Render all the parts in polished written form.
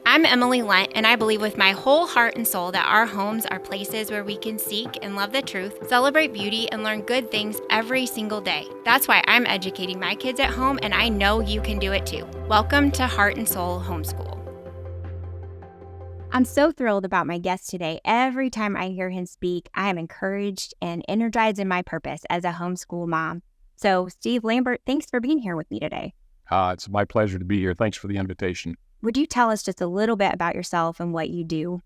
I'm Emilie Lunt, and I believe with my whole heart and soul that our homes are places where we can seek and love the truth, celebrate beauty, and learn good things every single day. That's why I'm educating my kids at home, and I know you can do it too. Welcome to Heart and Soul Homeschool. I'm so thrilled about my guest today. Every time I hear him speak, I am encouraged and energized in my purpose as a homeschool mom. So, Steve Lambert, thanks for being here with me today. It's my pleasure to be here. Thanks for the invitation. Would you tell us just a little bit about yourself and what you do?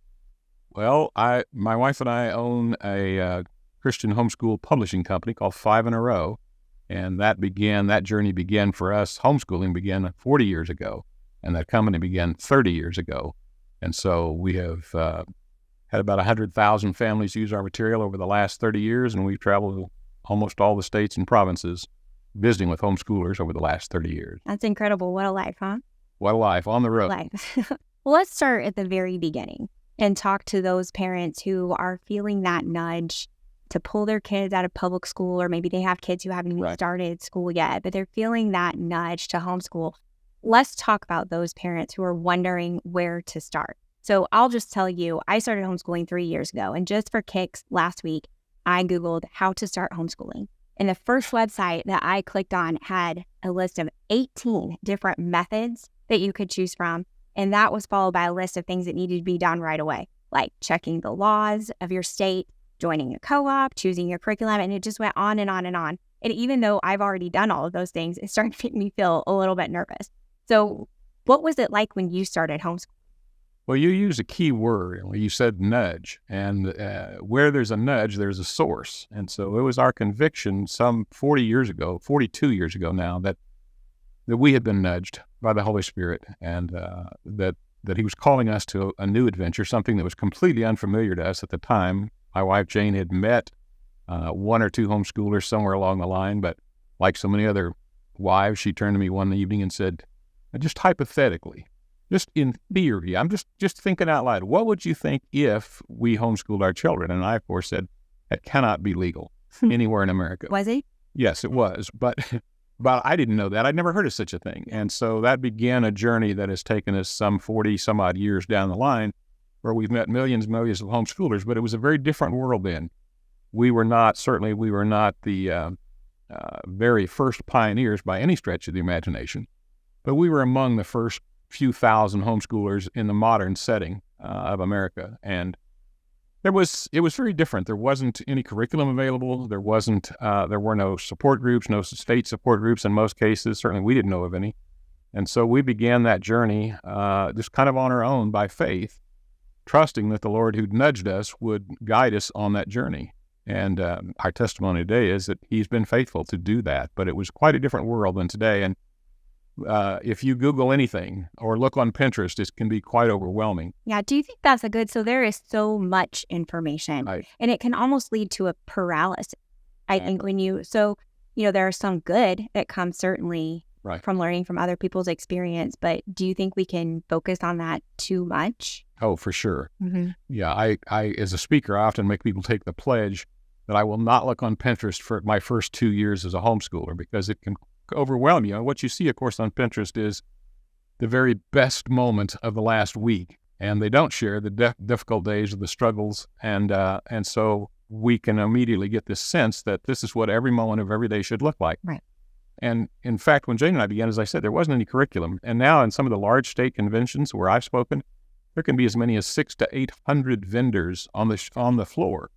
Well, my wife and I own a Christian homeschool publishing company called Five in a Row, and that journey began for us. Homeschooling began 40 years ago, and that company began 30 years ago. And so we have had about 100,000 families use our material over the last 30 years, and we've traveled almost all the states and provinces visiting with homeschoolers over the last 30 years. That's incredible. What a life, huh? What a life on the road. Well, let's start at the very beginning and talk to those parents who are feeling that nudge to pull their kids out of public school, or maybe they have kids who haven't even started school yet, but they're feeling that nudge to homeschool. Let's talk about those parents who are wondering where to start. So I'll just tell you, I started homeschooling 3 years ago, and just for kicks last week, I Googled how to start homeschooling. And the first website that I clicked on had a list of 18 different methods that you could choose from. And that was followed by a list of things that needed to be done right away, like checking the laws of your state, joining a co-op, choosing your curriculum, and it just went on and on and on. And even though I've already done all of those things, it started to make me feel a little bit nervous. So what was it like when you started homeschooling? Well, you used a key word. You said nudge, and where there's a nudge, there's a source. And so it was our conviction some 42 years ago now, that we had been nudged by the Holy Spirit, and that he was calling us to a new adventure, something that was completely unfamiliar to us at the time. My wife, Jane, had met one or two homeschoolers somewhere along the line, but like so many other wives, she turned to me one evening and said, just hypothetically, just in theory, I'm just thinking out loud, what would you think if we homeschooled our children? And I, of course, said, that cannot be legal anywhere in America. Was it? Yes, it was. But I didn't know that. I'd never heard of such a thing. And so that began a journey that has taken us some 40 some odd years down the line, where we've met millions and millions of homeschoolers. But it was a very different world then. We were not the very first pioneers by any stretch of the imagination, but we were among the first few thousand homeschoolers in the modern setting of America. And it was very different. There wasn't any curriculum available. There were no support groups, no state support groups in most cases. Certainly we didn't know of any. And so we began that journey just kind of on our own by faith, trusting that the Lord who'd nudged us would guide us on that journey. And our testimony today is that he's been faithful to do that. But it was quite a different world than today. And if you Google anything or look on Pinterest, it can be quite overwhelming. Yeah. Do you think that's so there is so much information, and it can almost lead to a paralysis. I think there are some good that comes certainly from learning from other people's experience, but do you think we can focus on that too much? Oh, for sure. Mm-hmm. Yeah. I, as a speaker, I often make people take the pledge that I will not look on Pinterest for my first 2 years as a homeschooler, because it can overwhelm you. And what you see, of course, on Pinterest is the very best moment of the last week, and they don't share the difficult days or the struggles, and so we can immediately get this sense that this is what every moment of every day should look like. Right. And in fact, when Jane and I began, as I said, there wasn't any curriculum, and now in some of the large state conventions where I've spoken, there can be as many as 600 to 800 vendors on the floor.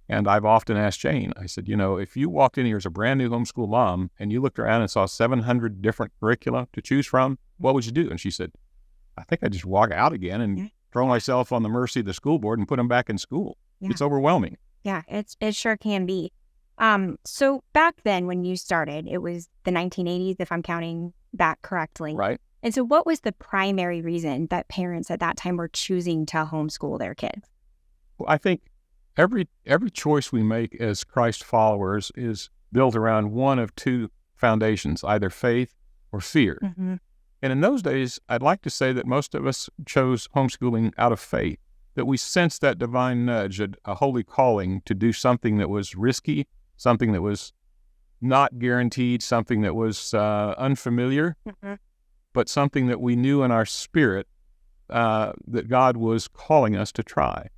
And I've often asked Jane, I said, if you walked in here as a brand new homeschool mom and you looked around and saw 700 different curricula to choose from, what would you do? And she said, I think I'd just walk out again and throw myself on the mercy of the school board and put them back in school. Yeah. It's overwhelming. Yeah, it sure can be. So back then when you started, it was the 1980s, if I'm counting back correctly. Right. And so what was the primary reason that parents at that time were choosing to homeschool their kids? Well, I think every choice we make as Christ followers is built around one of two foundations, either faith or fear. Mm-hmm. And in those days, I'd like to say that most of us chose homeschooling out of faith, that we sensed that divine nudge, a holy calling to do something that was risky, something that was not guaranteed, something that was unfamiliar, mm-hmm. but something that we knew in our spirit that God was calling us to try.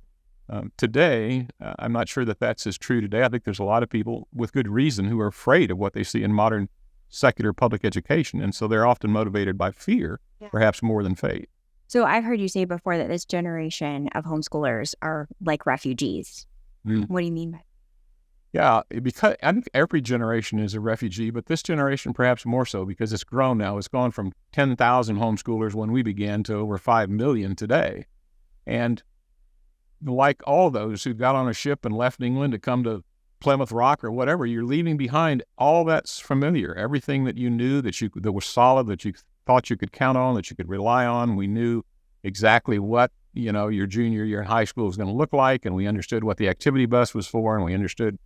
Today, I'm not sure that that's as true today. I think there's a lot of people with good reason who are afraid of what they see in modern secular public education, and so they're often motivated by fear, perhaps more than faith. So I've heard you say before that this generation of homeschoolers are like refugees. What do you mean by that? Yeah, because I think every generation is a refugee, but this generation perhaps more so because it's grown now. It's gone from 10,000 homeschoolers when we began to over 5 million today. And like all those who got on a ship and left England to come to Plymouth Rock or whatever, you're leaving behind all that's familiar, everything that you knew that was solid, that you thought you could count on, that you could rely on. We knew exactly what, your junior year in high school was going to look like, and we understood what the activity bus was for, and we understood,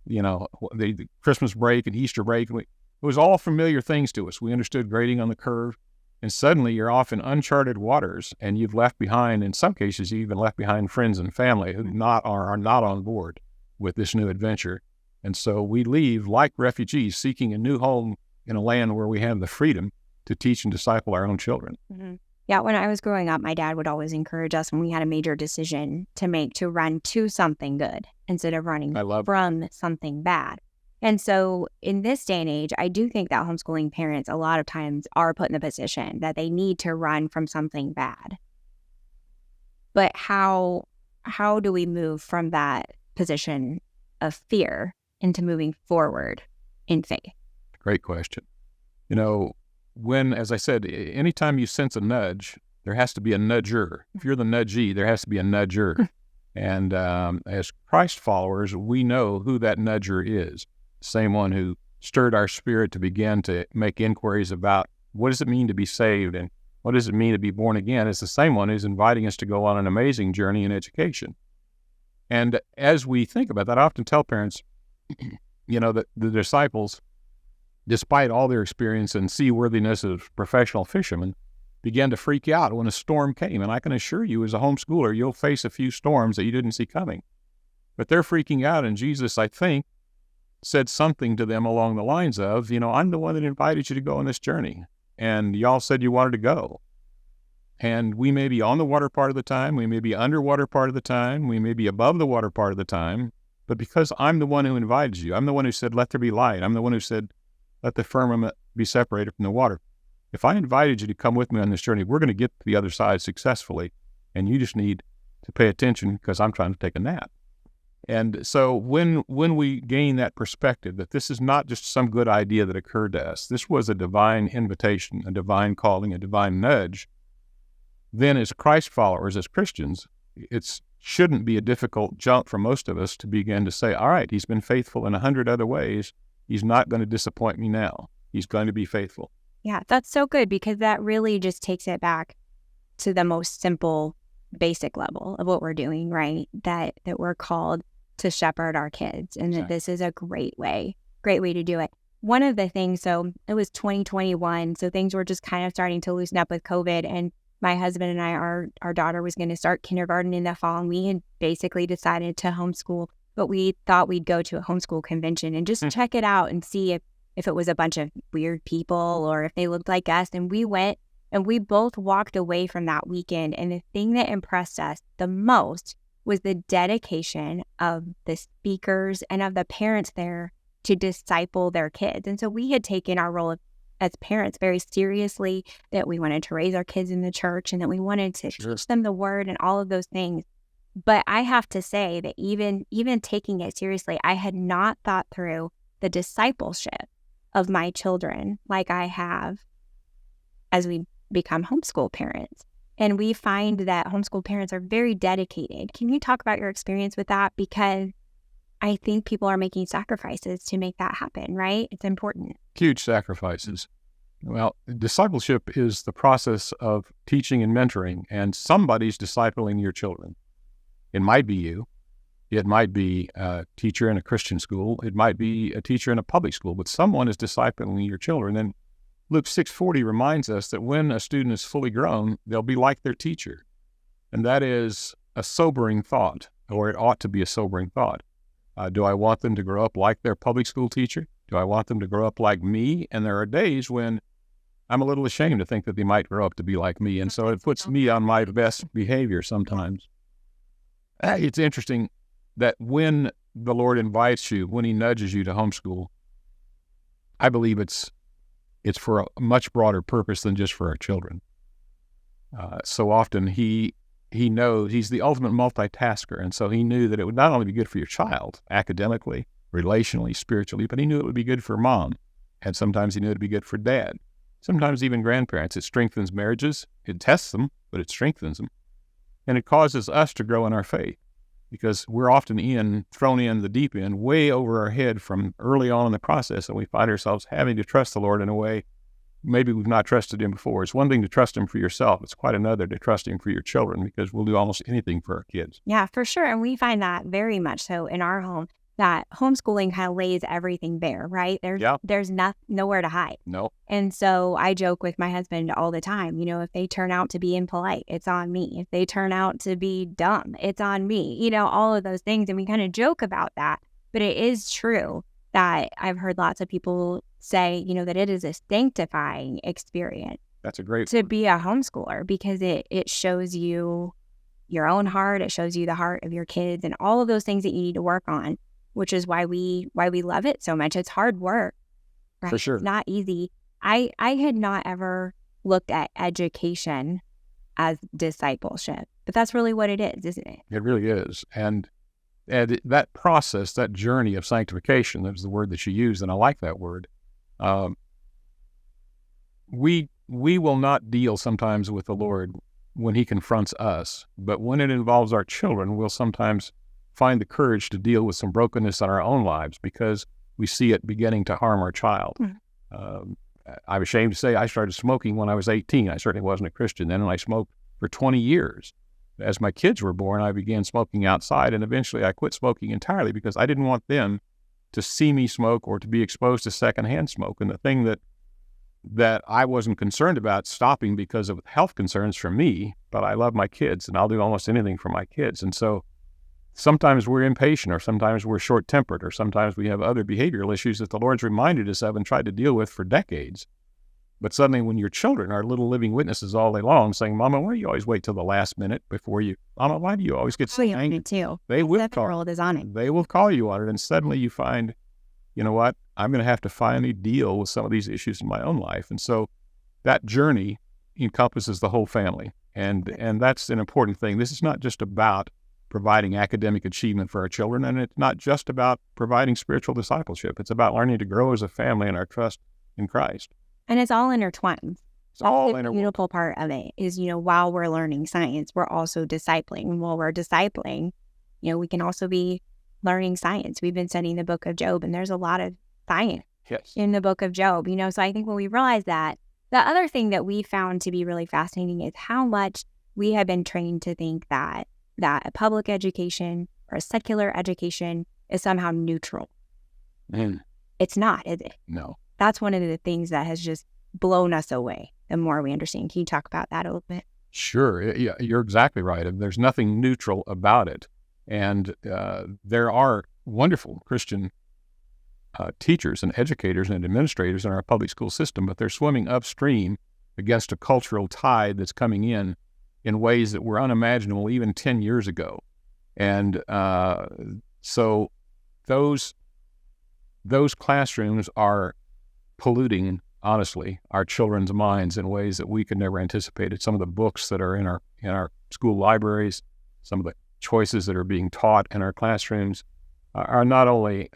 the Christmas break and Easter break. It was all familiar things to us. We understood grading on the curve. And suddenly you're off in uncharted waters, and you've left behind, in some cases, you even left behind friends and family who are not on board with this new adventure. And so we leave like refugees seeking a new home in a land where we have the freedom to teach and disciple our own children. Mm-hmm. Yeah, when I was growing up, my dad would always encourage us when we had a major decision to make to run to something good instead of running from something bad. And so in this day and age, I do think that homeschooling parents a lot of times are put in the position that they need to run from something bad. But how do we move from that position of fear into moving forward in faith? Great question. When, as I said, anytime you sense a nudge, there has to be a nudger. If you're the nudgee, there has to be a nudger. And as Christ followers, we know who that nudger is. Same one who stirred our spirit to begin to make inquiries about what does it mean to be saved and what does it mean to be born again. It's the same one who's inviting us to go on an amazing journey in education. And as we think about that, I often tell parents, that the disciples, despite all their experience and seaworthiness of professional fishermen, began to freak out when a storm came. And I can assure you, as a homeschooler, you'll face a few storms that you didn't see coming. But they're freaking out, and Jesus, I think, said something to them along the lines of, I'm the one that invited you to go on this journey, and y'all said you wanted to go. And we may be on the water part of the time, we may be underwater part of the time, we may be above the water part of the time, but because I'm the one who invited you, I'm the one who said, let there be light, I'm the one who said, let the firmament be separated from the water. If I invited you to come with me on this journey, we're going to get to the other side successfully, and you just need to pay attention because I'm trying to take a nap. And so when we gain that perspective that this is not just some good idea that occurred to us, this was a divine invitation, a divine calling, a divine nudge, then as Christ followers, as Christians, it shouldn't be a difficult jump for most of us to begin to say, all right, he's been faithful in 100 other ways. He's not going to disappoint me now. He's going to be faithful. Yeah, that's so good because that really just takes it back to the most simple, basic level of what we're doing, right? That we're called to shepherd our kids, and that this is a great way to do it. One of the things, so it was 2021, so things were just kind of starting to loosen up with COVID, and my husband and I, our daughter was going to start kindergarten in the fall, and we had basically decided to homeschool, but we thought we'd go to a homeschool convention and just check it out and see if it was a bunch of weird people or if they looked like us. And we went, and we both walked away from that weekend, and the thing that impressed us the most was the dedication of the speakers and of the parents there to disciple their kids. And so we had taken our role as parents very seriously, that we wanted to raise our kids in the church and that we wanted to teach them the word and all of those things. But I have to say that even taking it seriously, I had not thought through the discipleship of my children like I have as we become homeschool parents. And we find that homeschool parents are very dedicated. Can you talk about your experience with that? Because I think people are making sacrifices to make that happen, right? It's important. Huge sacrifices. Well, discipleship is the process of teaching and mentoring, and somebody's discipling your children. It might be you. It might be a teacher in a Christian school. It might be a teacher in a public school, but someone is discipling your children. And Luke 6:40 reminds us that when a student is fully grown, they'll be like their teacher. And that is a sobering thought, or it ought to be a sobering thought. Do I want them to grow up like their public school teacher? Do I want them to grow up like me? And there are days when I'm a little ashamed to think that they might grow up to be like me. And so it puts me on my best behavior sometimes. It's interesting that when the Lord invites you, when he nudges you to homeschool, I believe it's for a much broader purpose than just for our children. So often he knows he's the ultimate multitasker. And so he knew that it would not only be good for your child academically, relationally, spiritually, but he knew it would be good for mom. And sometimes he knew it would be good for dad. Sometimes even grandparents. It strengthens marriages. It tests them, but it strengthens them. And it causes us to grow in our faith because we're often thrown in the deep end, way over our head from early on in the process. And we find ourselves having to trust the Lord in a way maybe we've not trusted him before. It's one thing to trust him for yourself. It's quite another to trust him for your children because we'll do almost anything for our kids. Yeah, for sure. And we find that very much so in our home, that homeschooling kind of lays everything bare, right? There's nowhere to hide. No. And so I joke with my husband all the time, if they turn out to be impolite, it's on me. If they turn out to be dumb, it's on me, all of those things. And we kind of joke about that. But it is true that I've heard lots of people say, that it is a sanctifying experience. That's a great to be a homeschooler because it shows you your own heart. It shows you the heart of your kids and all of those things that you need to work on, which is why we love it so much. It's hard work, right? For sure. It's not easy. I had not ever looked at education as discipleship, but that's really what it is, isn't it? It really is. And that process, that journey of sanctification, that was the word that you used, and I like that word. We will not deal sometimes with the Lord when he confronts us, but when it involves our children, we'll sometimes find the courage to deal with some brokenness in our own lives because we see it beginning to harm our child. Mm-hmm. I'm ashamed to say I started smoking when I was 18. I certainly wasn't a Christian then, and I smoked for 20 years. As my kids were born, I began smoking outside, and eventually I quit smoking entirely because I didn't want them to see me smoke or to be exposed to secondhand smoke. And the thing that I wasn't concerned about stopping because of health concerns for me, but I love my kids, and I'll do almost anything for my kids. And so sometimes we're impatient, or sometimes we're short-tempered, or sometimes we have other behavioral issues that the Lord's reminded us of and tried to deal with for decades. But suddenly when your children are little living witnesses all day long saying, Mama, why do you always wait till the last minute before you, Mama, why do you always get so angry? Too. They will 7-year-old is on it. They will call you on it. And suddenly you find, you know what, I'm going to have to finally deal with some of these issues in my own life. And so that journey encompasses the whole family. And that's an important thing. This is not just about providing academic achievement for our children, and it's not just about providing spiritual discipleship. It's about learning to grow as a family in our trust in Christ. And it's all intertwined. It's all the beautiful part of it is, while we're learning science, we're also discipling. And while we're discipling, we can also be learning science. We've been studying the book of Job, and there's a lot of science in the book of Job, So I think when we realize that, the other thing that we found to be really fascinating is how much we have been trained to think that a public education or a secular education is somehow neutral. It's not, is it? No. That's one of the things that has just blown us away the more we understand. Can you talk about that a little bit? Sure. Yeah, you're exactly right. There's nothing neutral about it. And there are wonderful Christian teachers and educators and administrators in our public school system, but they're swimming upstream against a cultural tide that's coming in ways that were unimaginable even 10 years ago. And so those classrooms are polluting, honestly, our children's minds in ways that we could never anticipate. Some of the books that are in our school libraries, some of the choices that are being taught in our classrooms are not only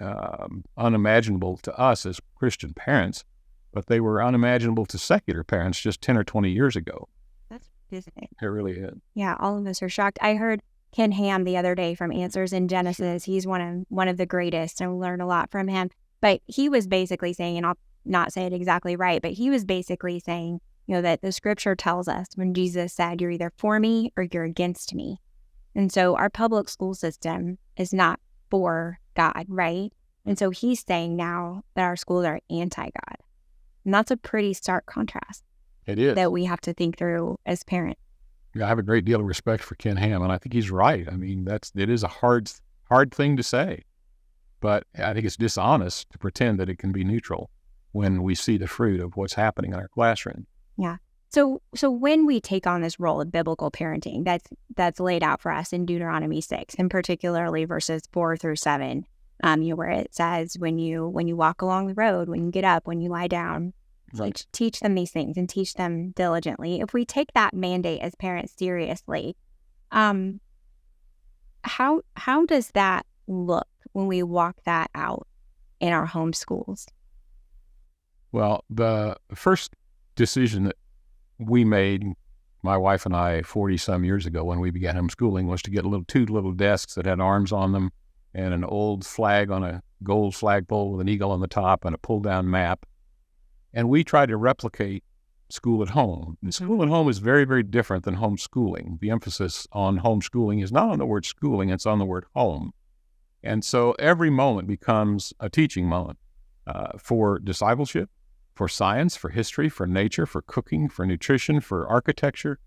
unimaginable to us as Christian parents, but they were unimaginable to secular parents just 10 or 20 years ago. That's isn't it? It really is. Yeah, all of us are shocked. I heard Ken Ham the other day from Answers in Genesis. He's one of the greatest, and we learned a lot from him. But he was basically saying, and I'll not say it exactly right, but he was basically saying, that the scripture tells us when Jesus said, you're either for me or you're against me. And so our public school system is not for God, right? And so he's saying now that our schools are anti-God. And that's a pretty stark contrast. It is. That we have to think through as parents. Yeah, I have a great deal of respect for Ken Ham, and I think he's right. I mean, it is a hard thing to say, but I think it's dishonest to pretend that it can be neutral. when we see the fruit of what's happening in our classroom. Yeah. So when we take on this role of biblical parenting that's laid out for us in Deuteronomy 6, and particularly verses 4-7, where it says when you walk along the road, when you get up, when you lie down, Right. teach them these things and teach them diligently. If we take that mandate as parents seriously, how does that look when we walk that out in our homeschools? Well, the first decision that we made, my wife and I, 40-some years ago when we began homeschooling, was to get two little desks that had arms on them and an old flag on a gold flagpole with an eagle on the top and a pull-down map. And we tried to replicate school at home. And school at home is very, very different than homeschooling. The emphasis on homeschooling is not on the word schooling, it's on the word home. And so every moment becomes a teaching moment for discipleship, for science, for history, for nature, for cooking, for nutrition, for architecture.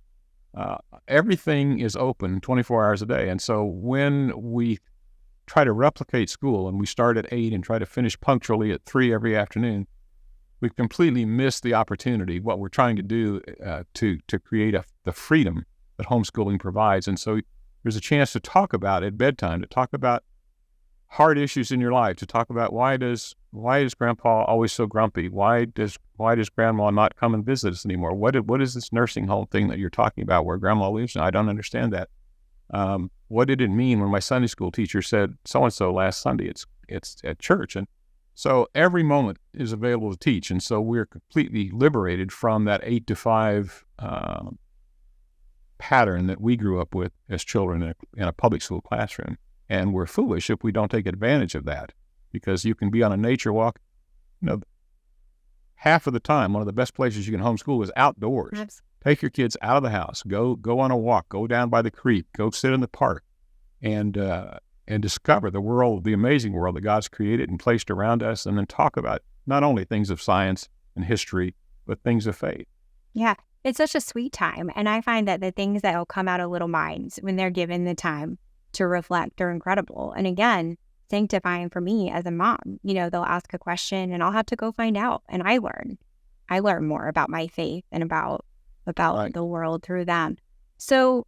Everything is open 24 hours a day. And so when we try to replicate school and we start at 8 and try to finish punctually at 3 every afternoon, we've completely missed the opportunity, what we're trying to do to create the freedom that homeschooling provides. And so there's a chance to talk about at bedtime, to talk about hard issues in your life, to talk about why is Grandpa always so grumpy? Why does Grandma not come and visit us anymore? What is this nursing home thing that you're talking about where Grandma lives? And I don't understand that. What did it mean when my Sunday school teacher said so-and-so last Sunday? It's at church. And so every moment is available to teach. And so we're completely liberated from that 8 to 5 pattern that we grew up with as children in a public school classroom. And we're foolish if we don't take advantage of that, because you can be on a nature walk. Half of the time, one of the best places you can homeschool is outdoors. Absolutely. Take your kids out of the house, go on a walk, go down by the creek, go sit in the park, and discover the world, the amazing world that God's created and placed around us, and then talk about not only things of science and history, but things of faith. Yeah, it's such a sweet time. And I find that the things that will come out of little minds when they're given the time to reflect are incredible. And again, sanctifying for me as a mom. They'll ask a question and I'll have to go find out. And I learn more about my faith and about Right. the world through them. So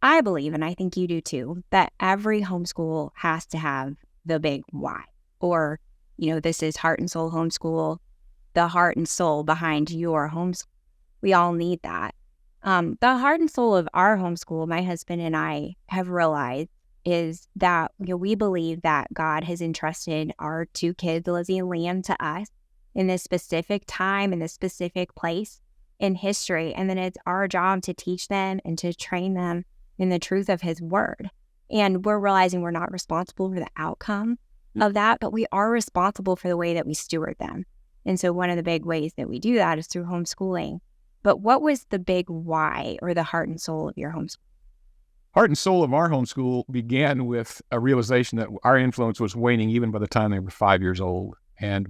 I believe, and I think you do too, that every homeschool has to have the big why. Or, this is heart and soul homeschool, the heart and soul behind your homeschool. We all need that. The heart and soul of our homeschool, my husband and I have realized, is that we believe that God has entrusted our 2 kids, Lizzie and Liam, to us in this specific time, in this specific place in history. And then it's our job to teach them and to train them in the truth of his word. And we're realizing we're not responsible for the outcome of that, but we are responsible for the way that we steward them. And so one of the big ways that we do that is through homeschooling. But what was the big why or the heart and soul of your homeschool? Heart and soul of our homeschool began with a realization that our influence was waning even by the time they were 5 years old. And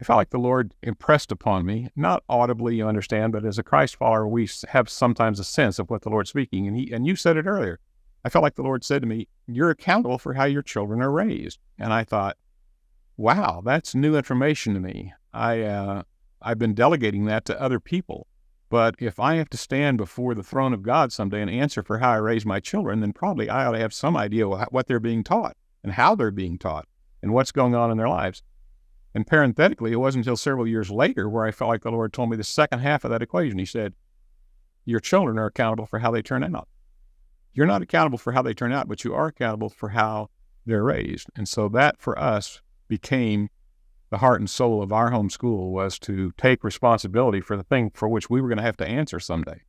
I felt like the Lord impressed upon me, not audibly, you understand, but as a Christ follower, we have sometimes a sense of what the Lord's speaking. And you said it earlier. I felt like the Lord said to me, you're accountable for how your children are raised. And I thought, wow, that's new information to me. I've been delegating that to other people. But if I have to stand before the throne of God someday and answer for how I raise my children, then probably I ought to have some idea what they're being taught and how they're being taught and what's going on in their lives. And parenthetically, it wasn't until several years later where I felt like the Lord told me the second half of that equation. He said, your children are accountable for how they turn out. You're not accountable for how they turn out, but you are accountable for how they're raised. And so that for us became the heart and soul of our homeschool, was to take responsibility for the thing for which we were going to have to answer someday.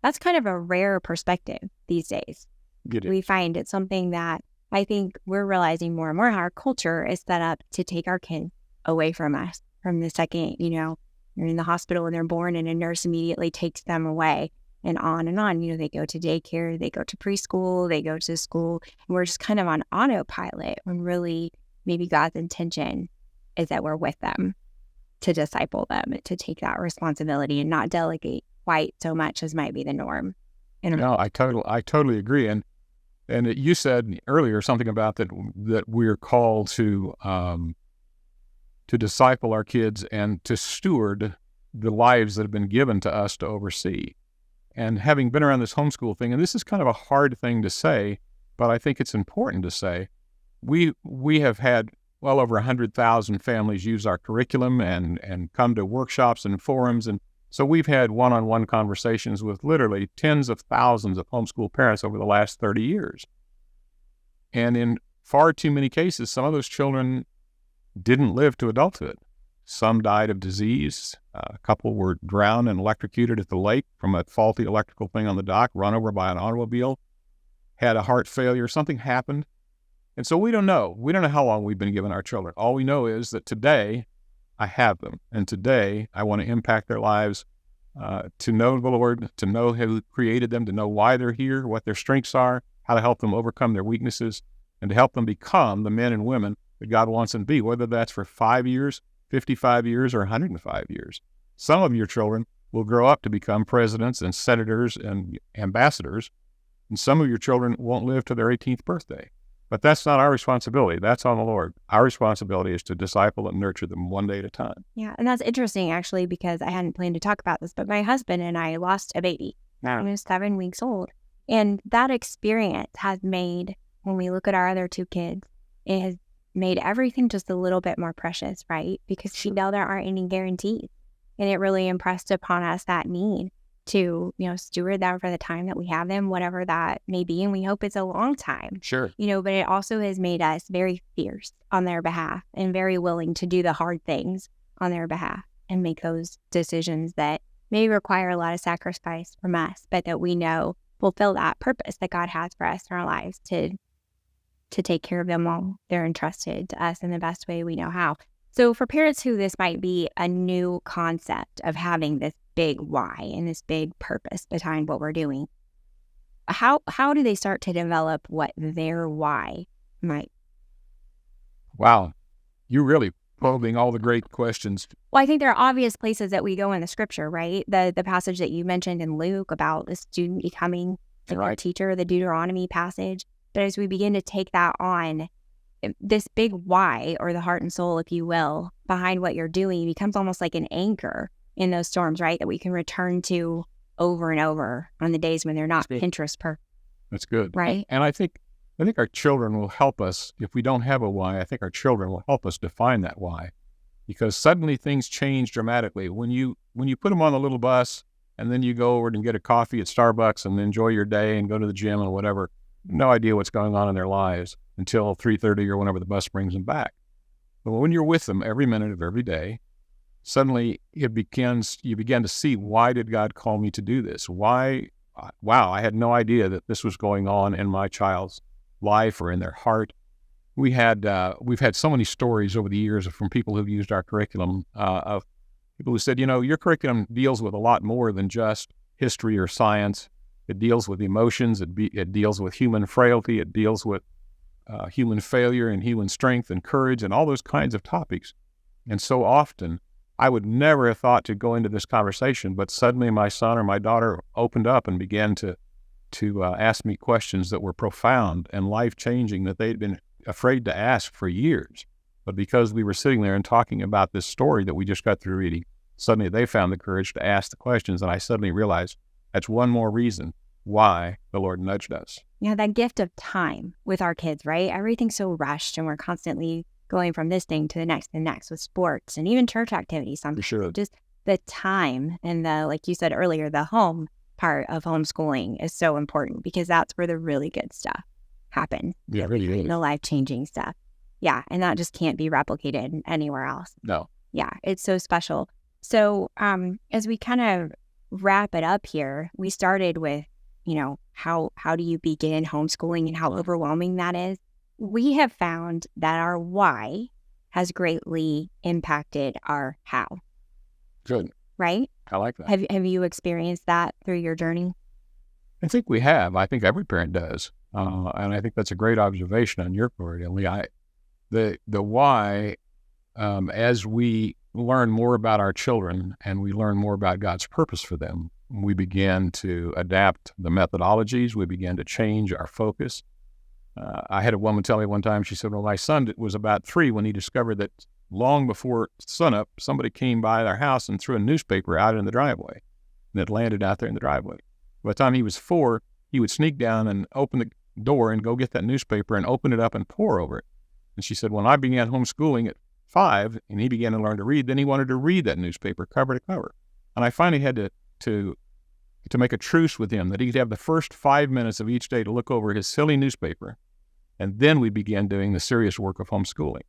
That's kind of a rare perspective these days. We find it's something that I think we're realizing more and more how our culture is set up to take our kids away from us from the second, you're in the hospital when they're born and a nurse immediately takes them away and on and on. They go to daycare, they go to preschool, they go to school, and we're just kind of on autopilot when really maybe God's intention is that we're with them to disciple them, to take that responsibility and not delegate quite so much as might be the norm. No, I totally agree. And you said earlier something about that we're called to to disciple our kids and to steward the lives that have been given to us to oversee. And having been around this homeschool thing, and this is kind of a hard thing to say, but I think it's important to say, we have had well over 100,000 families use our curriculum and come to workshops and forums. And so we've had one-on-one conversations with literally tens of thousands of homeschool parents over the last 30 years. And in far too many cases, some of those children didn't live to adulthood. Some died of disease. A couple were drowned and electrocuted at the lake from a faulty electrical thing on the dock, run over by an automobile, had a heart failure, something happened. And so we don't know. We don't know how long we've been given our children. All we know is that today I have them. And today I want to impact their lives, to know the Lord, to know who created them, to know why they're here, what their strengths are, how to help them overcome their weaknesses, and to help them become the men and women that God wants them to be, whether that's for 5 years, 55 years, or 105 years. Some of your children will grow up to become presidents and senators and ambassadors, and some of your children won't live to their 18th birthday. But that's not our responsibility. That's on the Lord. Our responsibility is to disciple and nurture them one day at a time. Yeah, and that's interesting, actually, because I hadn't planned to talk about this, but my husband and I lost a baby. He was 7 weeks old. And that experience has made, when we look at our other two kids, it has made everything just a little bit more precious, right? Because we know there aren't any guarantees. And it really impressed upon us that need to, steward them for the time that we have them, whatever that may be. And we hope it's a long time. Sure. But it also has made us very fierce on their behalf and very willing to do the hard things on their behalf and make those decisions that may require a lot of sacrifice from us, but that we know fulfill that purpose that God has for us in our lives to take care of them while they're entrusted to us in the best way we know how. So for parents who this might be a new concept of having this big why and this big purpose behind what we're doing, how do they start to develop what their why might? Wow. You're really probing all the great questions. Well, I think there are obvious places that we go in the scripture, right? The passage that you mentioned in Luke about the student becoming a teacher, the Deuteronomy passage. But as we begin to take that on, this big why, or the heart and soul, if you will, behind what you're doing becomes almost like an anchor in those storms, right? That we can return to over and over on the days when they're not Pinterest perfect. That's good. Right? And I think our children will help us. If we don't have a why, I think our children will help us define that why. Because suddenly things change dramatically. When you put them on the little bus and then you go over and get a coffee at Starbucks and enjoy your day and go to the gym and whatever, no idea what's going on in their lives until 3:30 or whenever the bus brings them back. But when you're with them every minute of every day, suddenly you begin to see, why did God call me to do this? Why? Wow, I had no idea that this was going on in my child's life or in their heart. We've had so many stories over the years from people who've used our curriculum, of people who said, your curriculum deals with a lot more than just history or science. It deals with emotions. It deals with human frailty. It deals with human failure and human strength and courage and all those kinds of topics. And so often, I would never have thought to go into this conversation, but suddenly my son or my daughter opened up and began to ask me questions that were profound and life-changing that they'd been afraid to ask for years. But because we were sitting there and talking about this story that we just got through reading, suddenly they found the courage to ask the questions, and I suddenly realized that's one more reason why the Lord nudged us. Yeah, that gift of time with our kids, right? Everything's so rushed, and we're constantly going from this thing to the next with sports and even church activities. Sure. Just the time and like you said earlier, the home part of homeschooling is so important, because that's where the really good stuff happens. Yeah, really is. The life-changing stuff. Yeah, and that just can't be replicated anywhere else. No. Yeah, it's so special. So as we kind of wrap it up here, we started with, how do you begin homeschooling and how overwhelming that is. We have found that our why has greatly impacted our how. Good. Right? I like that. Have you experienced that through your journey? I think we have. I think every parent does. And I think that's a great observation on your part, Emilie. The why, as we learn more about our children and we learn more about God's purpose for them, we begin to adapt the methodologies. We begin to change our focus. I had a woman tell me one time, she said, well, my son was about 3 when he discovered that long before sunup, somebody came by our house and threw a newspaper out in the driveway, and it landed out there in the driveway. By the time he was 4, he would sneak down and open the door and go get that newspaper and open it up and pore over it. And she said, when I began homeschooling at 5 and he began to learn to read, then he wanted to read that newspaper cover to cover. And I finally had to make a truce with him that he'd have the first 5 minutes of each day to look over his silly newspaper, and then we began doing the serious work of homeschooling.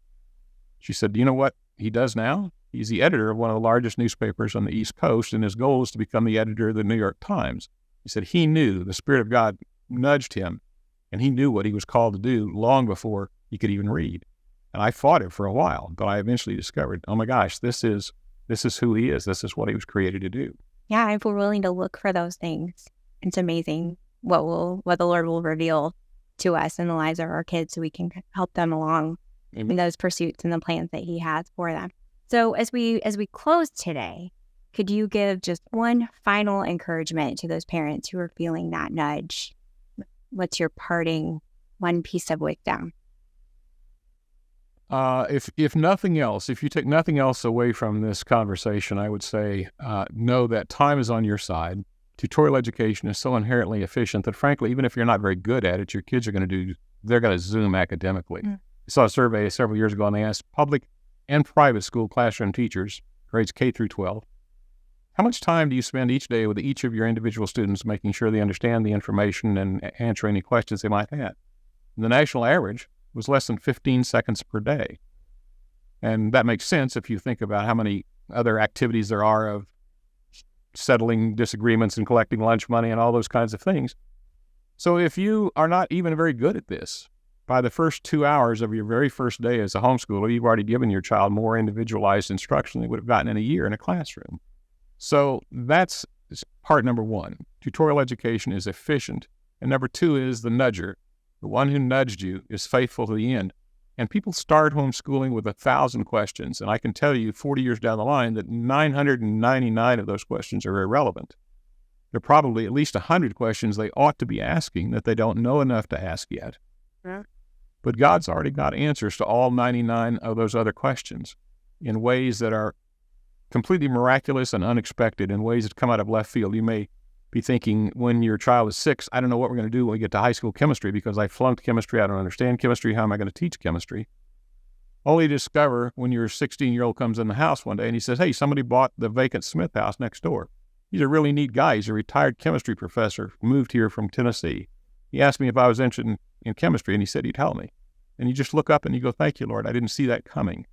She said, do you know what he does now? He's the editor of one of the largest newspapers on the East Coast, and his goal is to become the editor of the New York Times. He said he knew the Spirit of God nudged him, and he knew what he was called to do long before he could even read. And I fought it for a while, but I eventually discovered, oh my gosh, this is who he is. This is what he was created to do. Yeah, if we're willing to look for those things, it's amazing what the Lord will reveal to us in the lives of our kids so we can help them along in those pursuits and the plans that he has for them. So as we close today, could you give just one final encouragement to those parents who are feeling that nudge? What's your parting one piece of wisdom? If nothing else, if you take nothing else away from this conversation, I would say know that time is on your side. Tutorial education is so inherently efficient that, frankly, even if you're not very good at it, your kids are they're going to zoom academically. I saw a survey several years ago, and they asked public and private school classroom teachers, grades K through 12, how much time do you spend each day with each of your individual students making sure they understand the information and answer any questions they might have? And the national average was less than 15 seconds per day. And that makes sense if you think about how many other activities there are of settling disagreements and collecting lunch money and all those kinds of things. So if you are not even very good at this, by the first 2 hours of your very first day as a homeschooler, you've already given your child more individualized instruction than they would have gotten in a year in a classroom. So that's part number one. Tutorial education is efficient. And number two is the nudger. The one who nudged you is faithful to the end. And people start homeschooling with 1,000 questions. And I can tell you 40 years down the line that 999 of those questions are irrelevant. There are probably at least 100 questions they ought to be asking that they don't know enough to ask yet. Yeah. But God's already got answers to all 99 of those other questions in ways that are completely miraculous and unexpected, in ways that come out of left field. You may be thinking when your child is 6, I don't know what we're going to do when we get to high school chemistry because I flunked chemistry, I don't understand chemistry, how am I going to teach chemistry? Only to discover when your 16-year-old comes in the house one day and he says, hey, somebody bought the vacant Smith house next door. He's a really neat guy. He's a retired chemistry professor, moved here from Tennessee. He asked me if I was interested in chemistry, and he said he'd tell me. And you just look up and you go, thank you, Lord, I didn't see that coming.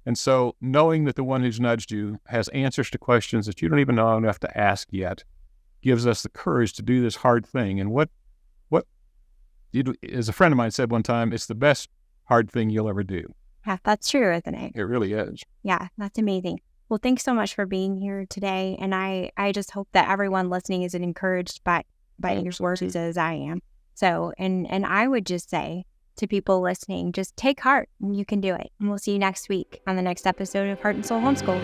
And so knowing that the one who's nudged you has answers to questions that you don't even know enough to ask yet gives us the courage to do this hard thing. And what as a friend of mine said one time, it's the best hard thing you'll ever do. Yeah, that's true, isn't it? It really is. Yeah, that's amazing. Well, thanks so much for being here today. And I just hope that everyone listening is encouraged by your words as I am. So, and I would just say to people listening, just take heart and you can do it. And we'll see you next week on the next episode of Heart and Soul Homeschool.